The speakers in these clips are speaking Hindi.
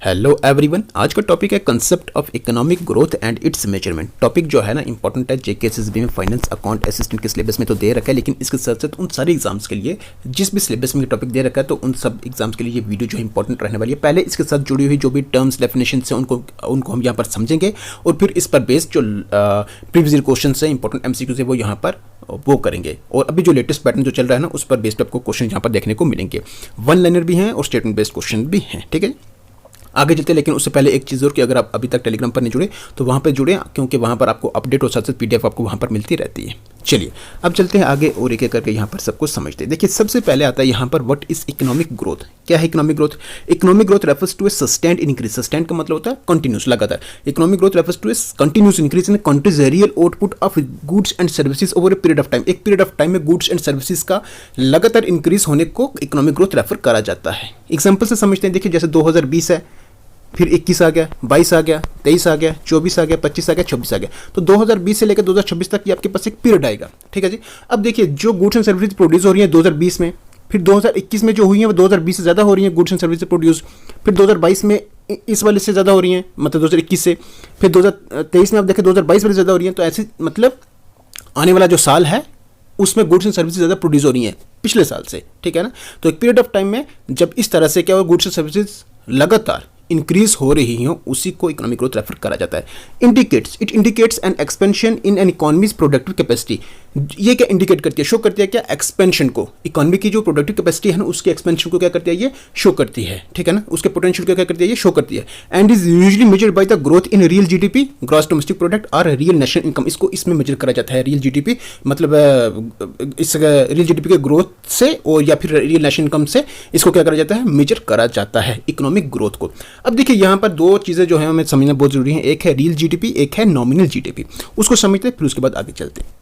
हेलो एवरीवन, आज का टॉपिक है concept of economic growth and it's measurement. Topic जो है ना इंपॉर्टेंट है, जेके एसएसबी में फाइनेंस अकाउंट असिस्टेंट के सिलेबस में तो दे रखा है, लेकिन इसके साथ साथ उन सारे एग्जाम्स के लिए जिस भी सिलेबस में टॉपिक दे रखा है तो उन सब एग्जाम्स के लिए ये वीडियो जो है इंपॉर्टेंट रहने वाली है। पहले इसके साथ जुड़ी हुई जो भी टर्म्स डेफिनेशन है उनको हम यहाँ पर समझेंगे और फिर इस पर बेस्ड जो प्रीवियस क्वेश्चन है इंपॉर्टेंट एमसीक्यूज है वो यहाँ पर वो करेंगे। और अभी जो लेटेस्ट पैटर्न जो चल रहा है ना उस पर बेस्ड आपको क्वेश्चन यहाँ पर देखने को मिलेंगे। वन लाइनर भी हैं और स्टेटमेंट बेस्ड क्वेश्चन भी हैं। ठीक है, आगे चलते हैं, लेकिन उससे पहले एक चीज़ और कि अगर आप अभी तक टेलीग्राम पर नहीं जुड़े तो वहाँ पर जुड़े, क्योंकि वहाँ पर आपको अपडेट और साथ साथ पीडीएफ आपको वहाँ पर मिलती रहती है। चलिए अब चलते हैं आगे और एक एक करके यहाँ पर सब कुछ समझते हैं। देखिए सबसे पहले आता है यहाँ पर व्हाट इज इकोनॉमिक ग्रोथ। क्या है economic growth? Economic growth refers to a sustained increase. Sustained का मतलब होता है कंटिन्यूस, लगातार। Economic growth refers to a continuous increase in country's real output of goods and services over a period of time. एक पीरियड ऑफ टाइम में गुड्स एंड सर्विसेज का लगातार इंक्रीज होने को इकोनॉमिक ग्रोथ रेफर करा जाता है। एग्जाम्पल से समझते हैं। देखिए जैसे 2020 है, फिर 21 आ गया, 22 आ गया, 23 आ गया, 24 आ गया, 25 आ गया, 26 आ गया, तो 2020 से लेकर 2026 तक ये आपके पास एक पीरियड आएगा। ठीक है जी। अब देखिए जो गुड्स एंड सर्विसेज प्रोड्यूस हो रही है 2020 में, फिर 2021 में जो हुई है वो 2020 से ज़्यादा हो रही है गुड्स एंड सर्विसेज प्रोड्यूस, फिर 2022 में इस वाले से ज़्यादा हो रही हैं, मतलब 2021 से, फिर 2023 में आप देखें 2022 वाले ज़्यादा हो रही हैं। तो ऐसे मतलब आने वाला जो साल है उसमें गुड्स एंड सर्विसेज ज़्यादा प्रोड्यूस हो रही हैं पिछले साल से। ठीक है ना। तो एक पीरियड ऑफ टाइम में जब इस तरह से क्या हो गुड्स एंड सर्विसेज लगातार इंक्रीज हो रही हो उसी को इकोनॉमिक ग्रोथ रेफर करा जाता है। It indicates N expansion in an economies productive capacity. ये क्या इंडिकेट करती है, शो करती है क्या? एक्सपेंशन को। इकोनॉमी की जो प्रोडक्टिव कैपेसिटी है ना उसके एक्सपेंशन को क्या करती है, ये शो करती है। ठीक है ना। उसके पोटेंशियल को क्या करती है, ये शो करती है। And is usually measured by the growth in real GDP, gross domestic product और रियल नेशनल इनकम। इसको इसमें मेजर करा जाता है। रियल जीडीपी मतलब इस रियल जीडीपी के ग्रोथ से और या फिर रियल नेशनल इनकम से इसको क्या करा जाता है, मेजर करा जाता है इकोनॉमिक ग्रोथ को। अब देखिए यहाँ पर दो चीज़ें जो है हमें समझना बहुत जरूरी है। एक है रियल जीडीपी, एक है नॉमिनल जीडीपी। उसको समझते हैं फिर उसके बाद आगे चलते हैं।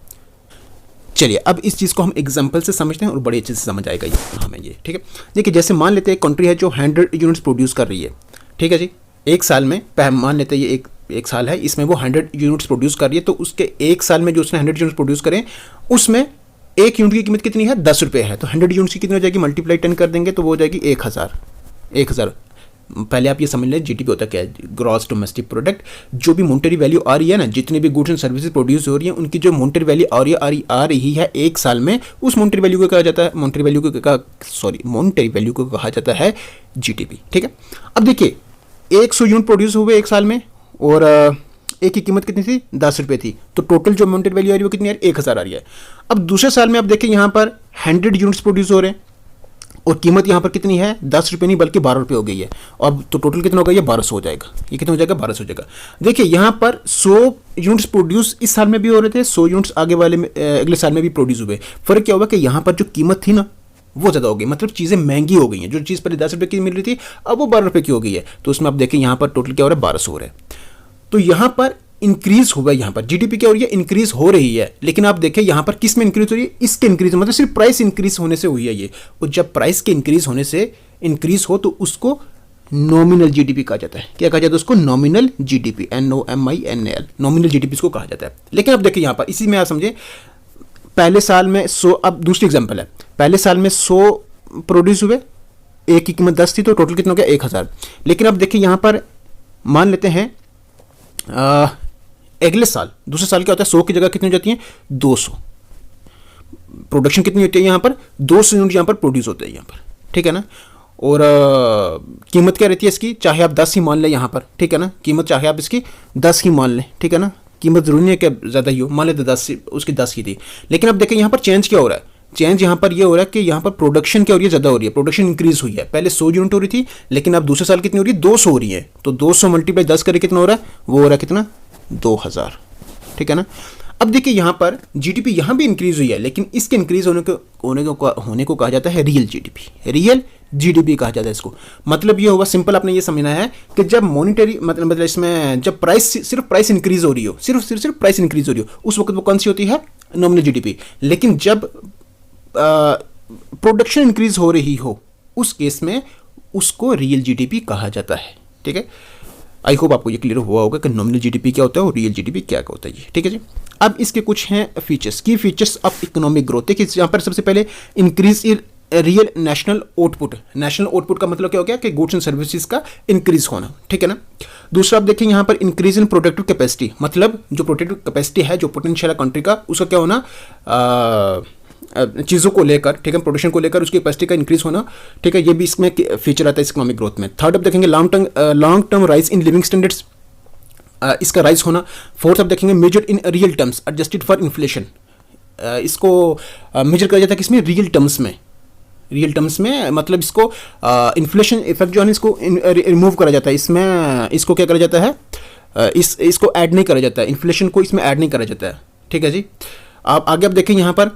चलिए अब इस चीज़ को हम एग्जांपल से समझते हैं और बड़े अच्छे से समझ आएगा ये हमें ये। ठीक है, देखिए जैसे मान लेते हैं एक कंट्री है जो 100 यूनिट्स प्रोड्यूस कर रही है। ठीक है जी। एक साल में मान लेते हैं ये एक साल है, इसमें वो 100 यूनिट्स प्रोड्यूस कर रही है। तो उसके एक साल में जो उसने 100 यूनिट्स प्रोड्यूस करें उसमें एक यूनिट की कीमत कितनी है, 10 रुपये है। तो 100 यूनिट्स की कितनी हो जाएगी, मल्टीप्लाई 10 कर देंगे तो वो हो जाएगी 1000। पहले आप ये समझ लें जीडीपी होता क्या है, ग्रॉस डोमेस्टिक प्रोडक्ट। जो भी मॉनेटरी वैल्यू आ रही है ना, जितने भी गुड्स एंड सर्विसेज प्रोड्यूस हो रही हैं उनकी जो मॉनेटरी वैल्यू आ रही है एक साल में, उस मॉनेटरी वैल्यू को कहा जाता है मॉनेटरी वैल्यू को कहा जाता है जीडीपी। ठीक है। अब देखिए 100 यूनिट प्रोड्यूस हुए एक साल में और एक की कीमत कितनी थी, 10 रुपये थी। तो टोटल जो मॉनेटरी वैल्यू आ रही है वो कितनी आ रही है, 1000 आ रही है। अब दूसरे साल में आप देखिए यहाँ पर 100 यूनिट्स प्रोड्यूस हो रहे हैं और कीमत यहाँ पर कितनी है, 10 रुपये नहीं बल्कि 12 रुपये हो गई है। अब तो टोटल कितना हो गया, ये 1200 हो जाएगा। ये कितना हो जाएगा, 1200 हो जाएगा। देखिए यहाँ पर 100 यूनिट्स प्रोड्यूस इस साल में भी हो रहे थे, 100 यूनिट्स आगे वाले में अगले साल में भी प्रोड्यूस हुए। फर्क क्या होगा कि यहाँ पर जो कीमत थी ना वो ज़्यादा हो गई, मतलब चीज़ें महंगी हो गई हैं। जो चीज़ पहले 10 रुपये की मिल रही थी अब वो 12 रुपये की हो गई है। तो उसमें आप देखिए यहाँ पर टोटल क्या हो रहा है, 1200 हो रहा है। तो यहाँ पर इंक्रीज हुआ, यहाँ पर जीडीपी क्या हो रही है, इंक्रीज हो रही है। लेकिन आप देखें यहाँ पर किस में इंक्रीज हो रही है, इसके इंक्रीज मतलब सिर्फ प्राइस इंक्रीज होने से हुई है ये। और जब प्राइस के इंक्रीज होने से इंक्रीज हो तो उसको नॉमिनल जीडीपी कहा जाता है। क्या कहा जाता है उसको, nominal GDP, NOMINAL, nominal GDP इसको कहा जाता है। लेकिन अब देखिए यहाँ पर इसी में आप समझे पहले साल में 100, अब दूसरी एग्जाम्पल है, पहले साल में 100 प्रोड्यूस हुए, एक की कीमत 10 थी तो टोटल कितना हो गया, 1000। लेकिन अब देखिए यहाँ पर मान लेते हैं अगले साल दूसरे साल क्या होता है, 100 की जगह कितनी हो जाती है, 200। प्रोडक्शन कितनी होती है यहाँ पर, 200 यूनिट यहाँ पर प्रोड्यूस होते हैं यहाँ पर। ठीक है ना। और कीमत क्या रहती है इसकी, चाहे आप 10 ही मान लें यहाँ पर। ठीक है ना। कीमत चाहे आप इसकी 10 ही मान लें। ठीक है ना। कीमत जरूरी नहीं है कि ज़्यादा ही हो, मान लेते 10 उसकी 10 की थी। लेकिन अब देखें यहाँ पर चेंज क्या हो रहा है, चेंज यहाँ पर ये हो रहा है कि यहाँ पर प्रोडक्शन क्या हो रही है, ज़्यादा हो रही है। प्रोडक्शन इंक्रीज हुई है। पहले 100 यूनिट हो रही थी लेकिन अब दूसरे साल कितनी हो रही है, 200 हो रही है। तो 200 मल्टीप्लाई 10 करके कितना हो रहा है, वो हो रहा है कितना, 2000। ठीक है ना। अब देखिए यहाँ पर जीडीपी यहाँ भी इंक्रीज हुई है लेकिन इसके इंक्रीज होने को कहा जाता है रियल जीडीपी। रियल जीडीपी कहा जाता है इसको। मतलब ये होगा, सिंपल आपने ये समझना है कि जब मॉनिटरी मतलब इसमें जब सिर्फ प्राइस इंक्रीज हो रही हो, सिर्फ प्राइस इंक्रीज हो रही हो, उस वक्त वो कौन सी होती है, नॉमिनल जीडीपी। लेकिन जब प्रोडक्शन इंक्रीज हो रही हो उस केस में उसको रियल जीडीपी कहा जाता है। ठीक है। आई होप आपको ये क्लियर हुआ होगा कि नॉमिनल जीडीपी क्या होता है और रियल जीडीपी क्या होता है ये। ठीक है जी। अब इसके कुछ हैं फीचर्स, की फीचर्स ऑफ इकोनॉमिक ग्रोथ। देखिए यहाँ पर सबसे पहले increase real national output. National output का मतलब क्या हो गया कि गुड्स एंड सर्विसेज का इंक्रीज होना, ठीक है ना। दूसरा आप देखें यहाँ पर इंक्रीज इन प्रोडक्टिव कैपेसिटी, मतलब जो प्रोडक्टिव कैपेसिटी है, जो पोटेंशियल है कंट्री का, उसका क्या होना, चीज़ों को लेकर, ठीक है, प्रोडक्शन को लेकर उसकी कैपेसिटी का इंक्रीज होना, ठीक है, ये भी इसमें फीचर आता है इस इकोनॉमिक ग्रोथ में। थर्ड आप देखेंगे long term rise in living standards, इसका राइज होना। फोर्थ आप देखेंगे measure in real terms adjusted for inflation, इसको मेजर किया जाता है किसमें, रियल टर्म्स में। रियल टर्म्स में मतलब इसको इन्फ्लेशन इफेक्ट जो है इसको रिमूव करा जाता है, इसमें इसको क्या करा जाता है, इसको ऐड नहीं करा जाता है, इन्फ्लेशन को इसमें ऐड नहीं करा जाता है, ठीक है जी। आप आगे आप देखें यहाँ पर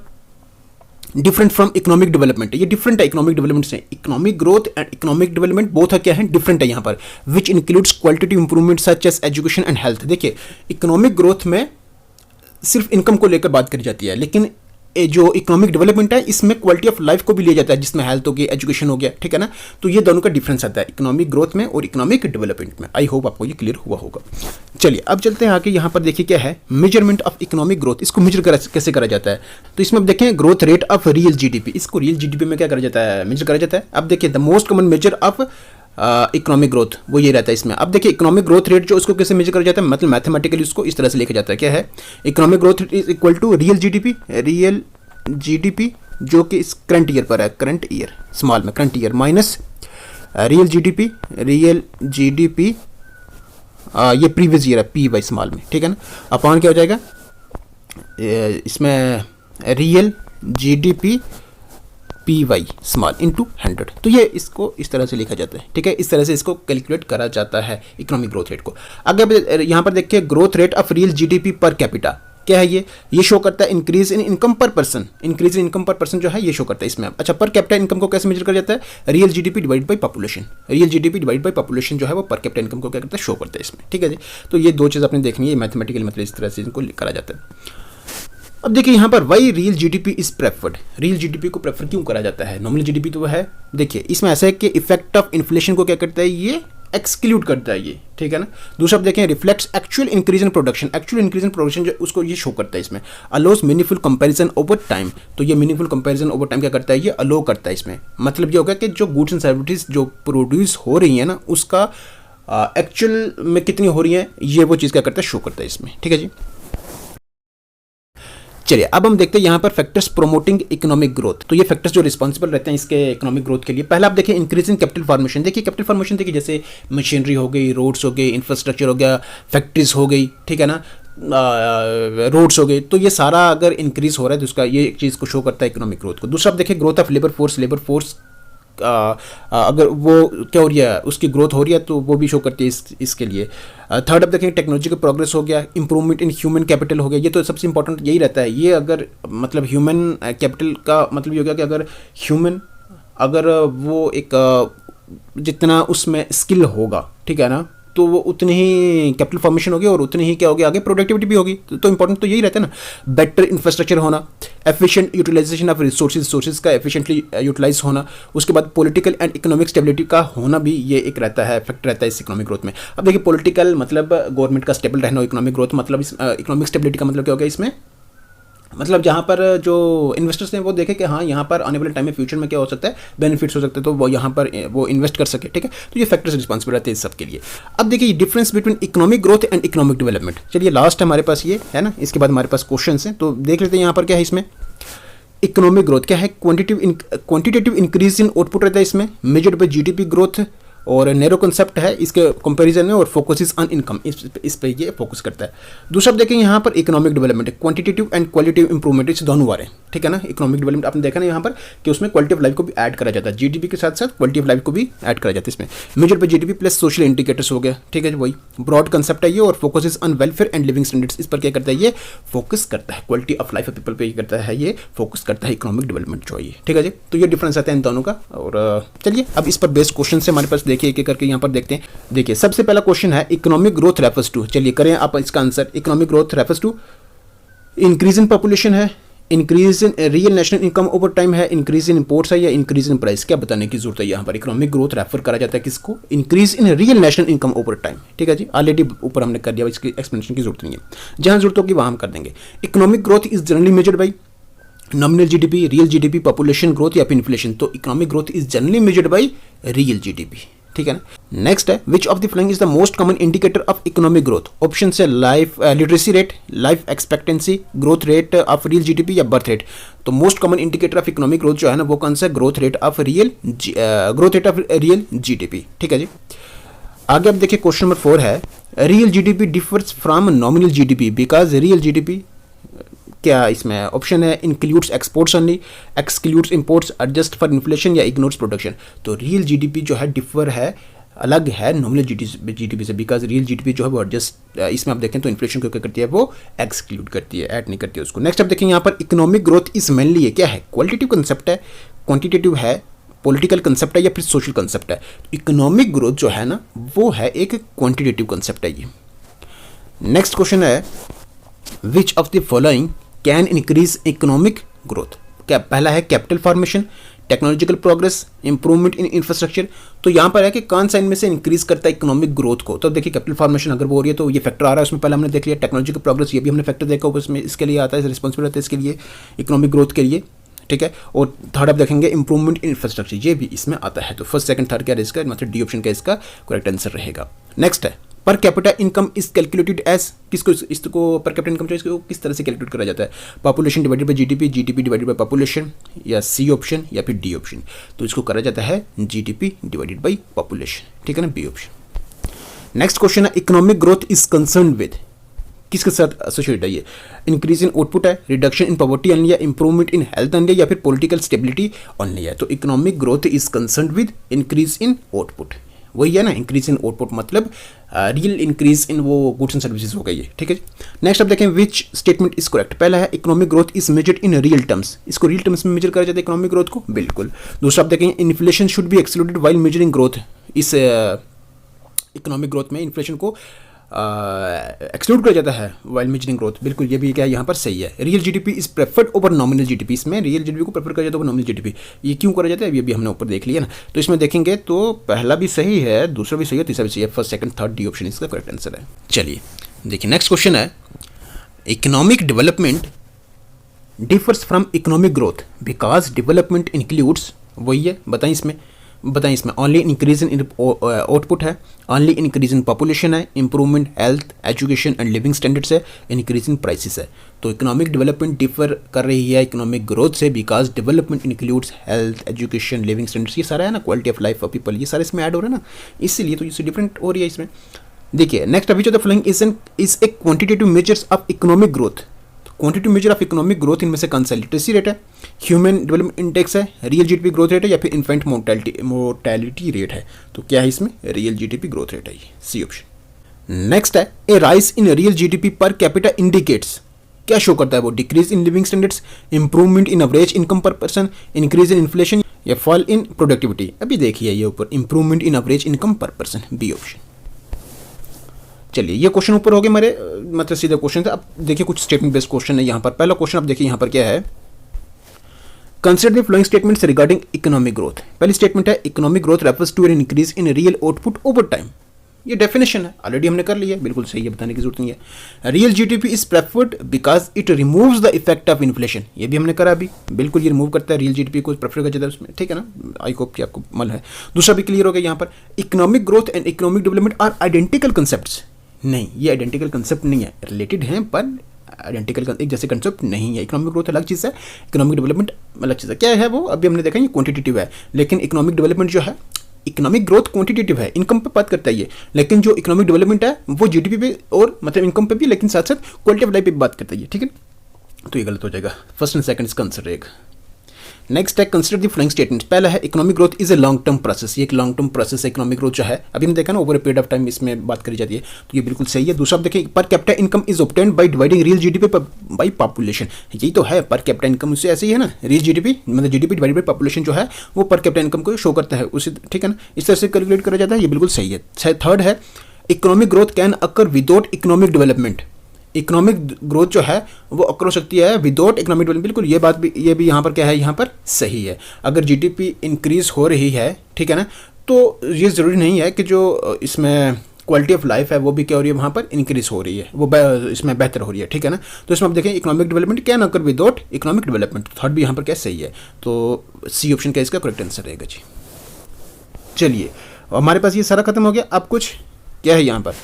डिफरेंट फ्रॉम इकोनॉमिक डेवलपमेंट, ये डिफरेंट है इकोनॉमिक डेवलपमेंट से। Economic growth and economic development both क्या है, डिफरेंट है यहाँ पर, which includes qualitative improvement such as education and health. देखिए इकोनॉमिक ग्रोथ में सिर्फ इनकम को लेकर बात करी जाती है, लेकिन जो इकोनॉमिक डेवलपमेंट है इसमें क्वालिटी ऑफ लाइफ को भी लिया जाता है, जिसमें हेल्थ हो गया, एजुकेशन हो गया, ठीक है ना। तो ये दोनों का डिफरेंस आता है इकोनॉमिक ग्रोथ में और इकोनॉमिक डेवलपमेंट में। आई होप आपको ये क्लियर हुआ होगा। चलिए अब चलते हैं आगे, यहाँ पर देखिए क्या है मेजरमेंट ऑफ इकोनॉमिक ग्रोथ, इसको मेजर कैसे करा जाता है। तो इसमें अब देखें growth rate of real GDP, इसको रियल जीडीपी में क्या करा जाता है, मेजर करा जाता है। अब देखिए the most common measure of economic growth वो ये रहता है इसमें। अब देखिए इकोनॉमिक ग्रोथ रेट जो उसको कैसे मेजर करा जाता है, मतलब मैथमेटिकली उसको इस तरह से लिखा जाता है, क्या है, economic growth rate is equal to real GDP जो कि इस करंट ईयर पर है, करंट ईयर स्मॉल में current year minus real GDP ये प्रीवियस ईयर है पी वाई स्मॉल में, ठीक है ना। अपॉन क्या हो जाएगा इसमें real GDP P Y small into 100। तो ये इसको इस तरह से लिखा जाता है, ठीक है, इस तरह से इसको कैलकुलेट करा जाता है इकोनॉमिक ग्रोथ रेट को। आगे यहाँ पर देखिए growth rate of real GDP per capita, क्या है ये शो करता है इंक्रीज इन इनकम पर पर्सन, इंक्रीज इन इनकम पर पर्सन जो है ये शो करता है इसमें। अच्छा पर कैपिटा इनकम को कैसे मेजर किया जाता है, real GDP divide by population, real GDP divide by population जो है वो पर कैपिटा इनकम को क्या करता है, शो करता है इसमें, ठीक है जी। तो ये दो चीज़ आपने देखनी है, मैथमेटिकली मतलब इस तरह से इनको करा जाता है। अब देखिए यहाँ पर why real GDP is preferred, real GDP को प्रेफर क्यों करा जाता है, नॉमिनल जीडीपी तो है। देखिए इसमें ऐसा है कि इफेक्ट ऑफ इन्फ्लेशन को क्या करता है, ये एक्सक्लूड करता है ये, ठीक है ना। दूसरा देखें reflects actual increase in production, actual increase in production जो उसको ये शो करता है इसमें। Allows meaningful comparison over time, तो ये मीनिंगफुल कंपैरिजन ओवर टाइम क्या करता है, ये अलो करता है इसमें। मतलब ये होगा कि जो गुड्स एंड सर्विसेज जो प्रोड्यूस हो रही है ना उसका एक्चुअल में कितनी हो रही है, ये वो चीज़ क्या करता है, शो करता है इसमें, ठीक है जी। चलिए अब हम देखते हैं यहाँ पर फैक्टर्स प्रोमोटिंग इकोनॉमिक ग्रोथ। तो ये फैक्टर्स जो रिस्पॉन्सिबल रहते हैं इसके इकोनॉमिक ग्रोथ के लिए, पहला आप देखिए इंक्रीज इन कैपिटल फॉर्मेशन। देखिए कैपिटल फॉर्मेशन देखिए जैसे मशीनरी हो गई, रोड्स हो गई, इंफ्रास्ट्रक्चर हो गया, फैक्ट्रीज हो गई, ठीक है ना, रोड्स हो गए, तो ये सारा अगर इंक्रीज हो रहा है तो उसका ये एक चीज़ को शो करता है इकोनॉमिक ग्रोथ को। दूसरा आप देखिए ग्रोथ ऑफ लेबर फोर्स अगर वो क्या हो रही है उसकी ग्रोथ हो रही है तो वो भी शो करती है इसके लिए। थर्ड अब देखेंगे टेक्नोलॉजी का प्रोग्रेस हो गया, इंप्रूवमेंट इन ह्यूमन कैपिटल हो गया, ये तो सबसे इंपॉर्टेंट यही रहता है। ये अगर मतलब ह्यूमन कैपिटल का मतलब ये हो गया कि अगर ह्यूमन अगर वो एक जितना उसमें स्किल होगा, ठीक है ना, तो वो उतनी ही कैपिटल फॉर्मेशन होगी और उतनी ही क्या होगी आगे प्रोडक्टिविटी भी होगी। तो इंपॉर्टेंट तो यही रहता है ना। बेटर इंफ्रास्ट्रक्चर होना, एफिशिएंट यूटिलाइजेशन ऑफ रिसोर्सेज का एफिशिएंटली यूटिलाइज होना, उसके बाद पॉलिटिकल एंड इकोनॉमिक स्टेबिलिटी का होना भी ये एक रहता है, फैक्टर रहता है इस इकोनॉमिक ग्रोथ में। अब देखिए पॉलिटिकल मतलब गवर्नमेंट का स्टेबल रहना, इकोनॉमिक ग्रोथ मतलब इकोनॉमिक स्टेबिलिटी का मतलब क्या हो गया इसमें, मतलब जहाँ पर जो इन्वेस्टर्स हैं वो देखें कि हाँ यहाँ पर आने वाले टाइम में फ्यूचर में क्या हो सकता है, बेनिफिट्स हो सकते हैं, तो वो यहाँ पर वो इन्वेस्ट कर सके, ठीक है। तो ये फैक्टर्स रिस्पॉन्सिबल रहते हैं इस सब के लिए। अब देखिए difference between economic growth and economic development. चलिए लास्ट हमारे पास ये है ना, इसके बाद हमारे पास क्वेश्चन हैं, तो देख लेते हैं यहाँ पर क्या है इसमें। इकोनॉमिक ग्रोथ क्या है, क्वांटिटेटिव इंक्रीज इन आउटपुट रहता है इसमें, मेजर्ड बाय जीडीपी ग्रोथ, और नैरो कंसेप्ट है इसके कंपैरिजन में, और फोकसेस ऑन इनकम, इस पे ये फोकस करता है। दूसरा आप देखें यहाँ पर economic development, quantitative and qualitative improvement, इस दोनों आ रहे हैं, ठीक है ना। इकोनॉमिक डेवलपमेंट आपने देखा ना यहाँ पर कि उसमें क्वालिटी ऑफ लाइफ को भी ऐड करा जाता है, जीडीपी के साथ साथ क्वालिटी ऑफ लाइफ को भी ऐड करा जाता है इसमें। Measure by GDP plus social indicators हो गया, ठीक है वही ब्रॉड कंसेप्ट है ये, और focuses on welfare and living standards, इस पर क्या करता है ये फोकस करता है, quality of life of people पे करता है ये फोकस करता है इकोनॉमिक डेवलपमेंट जो है ये, ठीक है जी। तो ये डिफरेंस आता है इन दोनों का। और चलिए अब इस पर बेस्ड क्वेश्चन से हमारे पास देखिए एक एक करके यहाँ पर देखते हैं। देखिए सबसे पहला क्वेश्चन है इकोनॉमिक ग्रोथ रेफर्स टू, चलिए करें आप इसका answer. Economic growth refers to increase in population है, increase in real national income over time है, इंक्रीज इन इंपोर्ट्स है, या इंक्रीज इन प्राइस, क्या बताने की जरूरत है। यहाँ पर इकोनॉमिक ग्रोथ रेफर करा जाता है किसको, increase in real national income over time, ठीक है जी। ऑलरेडी ऊपर हमने कर दिया, इसकी एक्सप्लेनेशन की जरूरत नहीं है, जहां जरूरत होगी वहां हम कर देंगे। Economic growth is generally measured by nominal GDP, real GDP, population growth या फिर इन्फ्लेशन। तो economic growth is generally measured by real GDP, ठीक है ना। नेक्स्ट है which of the following is the most common indicator of economic growth. Option है life literacy rate, life expectancy, growth rate of real GDP या बर्थ रेट। तो most common indicator of economic growth जो है ना वो कौन सा है, growth rate of real GDP, ठीक है जी। आगे आप देखिए क्वेश्चन नंबर 4 है real GDP differs from nominal GDP because real GDP क्या इसमें ऑप्शन है includes exports only, excludes imports, adjust for inflation या इग्नोर्स प्रोडक्शन। तो रियल जीडीपी जो है डिफर है, अलग है नॉमिनल जीडीपी से, बिकॉज रियल जीडीपी जो है वो एडजस्ट इसमें आप देखें तो इन्फ्लेशन को क्या करती है, वो एक्सक्लूड करती है, ऐड नहीं करती है उसको। नेक्स्ट आप देखें यहाँ पर इकोनॉमिक ग्रोथ इज मेनली है क्या है, क्वालिटेटिव कंसेप्ट है, क्वांटिटेटिव है, पॉलिटिकल कंसेप्ट है या फिर सोशल कंसेप्ट है। इकोनॉमिक ग्रोथ जो है ना वो है एक क्वांटिटेटिव कंसेप्ट है ये। नेक्स्ट क्वेश्चन है which of the following can increase economic growth. क्या पहला है capital formation, technological progress, improvement in infrastructure. तो यहाँ पर है कि कौन सा इनमें से इंक्रीज करता है इकोनॉमिक ग्रोथ को। तो देखिए कैपिटल फॉर्मेशन अगर वो हो रही है तो ये फैक्टर आ रहा है उसमें, पहले हमने देख लिया। टेक्नोलॉजिकल प्रोग्रेस ये भी हमने फैक्टर देखा, उसमें इसके लिए आता है, रिस्पॉन्सिबल रहता है इसके लिए इकोनॉमिक ग्रोथ के लिए, ठीक है। और थर्ड आप देखेंगे इंप्रूवमेंट इन इंफ्रास्ट्रक्चर, ये भी इसमें आता है। तो फर्स्ट सेकंड थर्ड क्या है इसका, मतलब डी ऑप्शन का इसका करेक्ट आंसर रहेगा। नेक्स्ट है per capita income is calculated as, किसको इसको पर कैपिटा इनकम जो इसको किस तरह से कैलकुलेट करा जाता है, population divided by GDP, GDP divided by population, या सी ऑप्शन या फिर डी ऑप्शन। तो इसको करा जाता है जीडीपी डिवाइडेड बाय पॉपुलेशन, ठीक है ना, बी ऑप्शन। नेक्स्ट क्वेश्चन है economic growth is concern with, किसके साथ एसोसिएटेड है ये, इंक्रीज इन आउटपुट है, रिडक्शन इन पॉवर्टी ओनली है, इंप्रूवमेंट इन हेल्थ ओनली या फिर पॉलिटिकल स्टेबिलिटी ओनली है। तो economic growth is concern with increase in output, वही है ना, इंक्रीज इन आउटपुट मतलब रियल इंक्रीज इन वो गुड्स एंड सर्विसेज हो गई है, ठीक है। नेक्स्ट आप देखें विच स्टेटमेंट इज करेक्ट। पहला है economic growth is measured in real terms, इसको रियल टर्म्स में मेजर करा जाता है इकोनॉमिक ग्रोथ को, बिल्कुल। दूसरा आप देखें inflation should be excluded while measuring growth, इस इकोनॉमिक ग्रोथ में इन्फ्लेशन को एक्सक्लूड किया जाता है वाइल मेजरिंग ग्रोथ, बिल्कुल ये भी क्या यहाँ पर सही है। Real GDP is preferred over nominal GDP, इसमें रियल जीडीपी को प्रेफर किया जाता है ओवर नॉमिनल जीडीपी। ये क्यों करा जाता है ये भी हमने ऊपर देख लिया ना। तो इसमें देखेंगे तो पहला भी सही है, दूसरा भी सही है, तीसरा भी सही है, first second third D option इसका करेक्ट आंसर है। चलिए देखिए नेक्स्ट क्वेश्चन है economic development differs from economic growth because development includes, वही है बताएं इसमें ओनली इंक्रीज इन आउटपुट है, ओनली इंक्रीज इन पॉपुलेशन है, improvement health education and living standards है, इंक्रीज इन प्राइसेस है। तो इकोनॉमिक डेवलपमेंट डिफर कर रही है इकोनॉमिक ग्रोथ से because development includes health education living standards, ये सारा है ना, quality of life of people, ये सारे इसमें ऐड हो रहे हैं ना, इसीलिए तो इससे डिफरेंट हो रही है इसमें। देखिए next which of the following is a quantitative measures of economic growth. Quantitative measure of economic growth इनमें से कौन सा, लिटरेसी रेट है, ह्यूमन डेवलपमेंट इंडेक्स है, रियल जीडीपी ग्रोथ रेट है या फिर इन्फेंट मोर्टेलिटी रेट है। तो क्या है इसमें, रियल जीडीपी ग्रोथ रेट है ये, सी ऑप्शन। नेक्स्ट है a rise in real GDP per capita indicates, क्या शो करता है वो, decrease in living standards, improvement in average income per person, increase in inflation या फॉल इन प्रोडक्टिविटी। अभी देखिए ये ऊपर improvement in average income per person, B option. चलिए ये क्वेश्चन ऊपर हो गए मेरे, मतलब सीधा क्वेश्चन था। अब देखिए कुछ स्टेटमेंट बेस्ड क्वेश्चन है यहाँ पर। पहला क्वेश्चन आप देखिए यहाँ पर क्या है, consider the following statements regarding economic growth. पहली स्टेटमेंट है economic growth refers to an increase in real output over time, ये डेफिनेशन है, ऑलरेडी हमने कर लिया, बिल्कुल सही है, बताने की जरूरत नहीं है। Real GDP is preferred because it removes the effect of inflation, ये भी हमने करा अभी, बिल्कुल ये रिमूव करता है, रियल जीडीपी को प्रेफर किया जाता है उसमें, ठीक है ना, आई होप कि आपको मालूम है। दूसरा भी क्लियर हो गया यहाँ पर, economic growth and economic development are identical concepts, नहीं ये आइडेंटिकल कंसेप्ट नहीं है, रिलेटेड हैं पर आइडेंटिकल एक जैसे कंसेप्ट नहीं है। इकोनॉमिक ग्रोथ अलग चीज़ है, इकोनॉमिक डेवलपमेंट अलग चीज़ है। क्या है वो अभी हमने देखा, ये क्वांटिटेटिव है, लेकिन इकोनॉमिक डेवलपमेंट जो है, इकोनॉमिक ग्रोथ क्वांटिटेटिव है, इनकम पे बात करता है ये, लेकिन जो इकोनॉमिक डेवलपमेंट है वो जीडीपी पे और मतलब इनकम पे भी, लेकिन साथ साथ क्वालिटी ऑफ लाइफ पे बात करता है, ठीक है। तो ये गलत हो जाएगा, फर्स्ट एंड सेकंड इसका आंसर रहेगा। नेक्स्ट है कंसिडर द फॉलोइंग स्टेटमेंट्स। पहला है economic growth is a long term process, ये एक लॉन्ग टर्म प्रोसेस है इकोनॉमिक ग्रोथ जो है, अभी हमने देखा ना over a period of time इसमें बात करी जाती है, तो ये बिल्कुल सही है। दूसरा आप देखिए पर capita income is obtained by dividing real GDP by population, यही तो है पर कैपिटा इनकम, उससे ऐसे ही है ना, रियल जीडीपी मतलब जीडीपी डिवाइडेड बाय पॉपुलेशन जो है वो पर कैपिटा इनकम को शो करता है उसी, ठीक है ना, इस तरह से कैलकुलेट करा जाता है, ये बिल्कुल सही है। थर्ड है economic growth can occur without economic development, economic growth जो है वो अकर हो सकती है विदाउट इकोनॉमिक डेवलपमेंट, बिल्कुल ये बात भी, ये भी यहाँ पर क्या है, यहाँ पर सही है। अगर जीडीपी इंक्रीज हो रही है, ठीक है ना, तो ये ज़रूरी नहीं है कि जो इसमें क्वालिटी ऑफ लाइफ है वो भी क्या हो रही है, वहाँ पर इंक्रीज हो रही है, वो इसमें बेहतर हो रही है, ठीक है ना। तो इसमें आप देखें economic development can occur without economic development, third भी यहाँ पर क्या सही है, तो सी ऑप्शन क्या इसका करेक्ट आंसर रहेगा जी। चलिए हमारे पास ये सारा खत्म हो गया। अब कुछ क्या है यहाँ पर,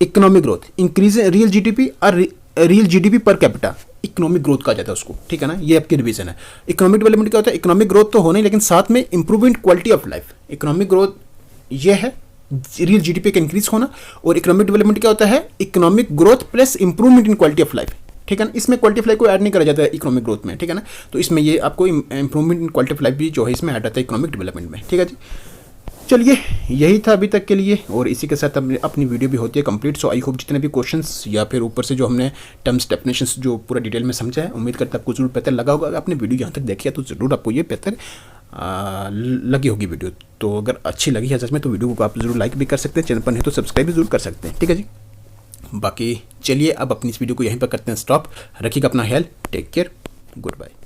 economic growth increase real GDP और real GDP per capita, economic growth कहा जाता है उसको, ठीक है ना। ये आपकी रिवीजन है। इकोनॉमिक डेवलपमेंट क्या होता है, इकोनॉमिक ग्रोथ तो होना ही, लेकिन साथ में improvement quality of life. Economic growth ये है रियल जीडीपी का इंक्रीज होना, और इकोनॉमिक डेवलपमेंट क्या होता है, economic growth plus improvement in quality of life, ठीक है ना। इसमें क्वालिटी ऑफ लाइफ को ऐड नहीं करा जाता है इकोनॉमिक ग्रोथ में, ठीक है ना। तो इसमें ये आपको improvement in quality of life भी जो है इसमें ऐड आता है इकोनॉमिक डेवलपमेंट में, ठीक है जी। चलिए यही था अभी तक के लिए, और इसी के साथ अपनी वीडियो भी होती है कंप्लीट। सो आई होप जितने भी क्वेश्चंस या फिर ऊपर से जो हमने टर्म्स डेफिनेशंस जो पूरा डिटेल में समझा है, उम्मीद करता आपको जरूर बेहतर लगा होगा। अगर आपने वीडियो यहाँ तक देखी है तो ज़रूर आपको ये बेहतर लगी होगी वीडियो। तो अगर अच्छी लगी है सच में तो वीडियो को आप जरूर लाइक भी कर सकते हैं, चैनल पर नहीं तो सब्सक्राइब भी जरूर कर सकते हैं, ठीक है जी। बाकी चलिए अब अपनी इस वीडियो को यहीं पर करते हैं स्टॉप। रखिएगा अपना ख्याल, टेक केयर, गुड बाय।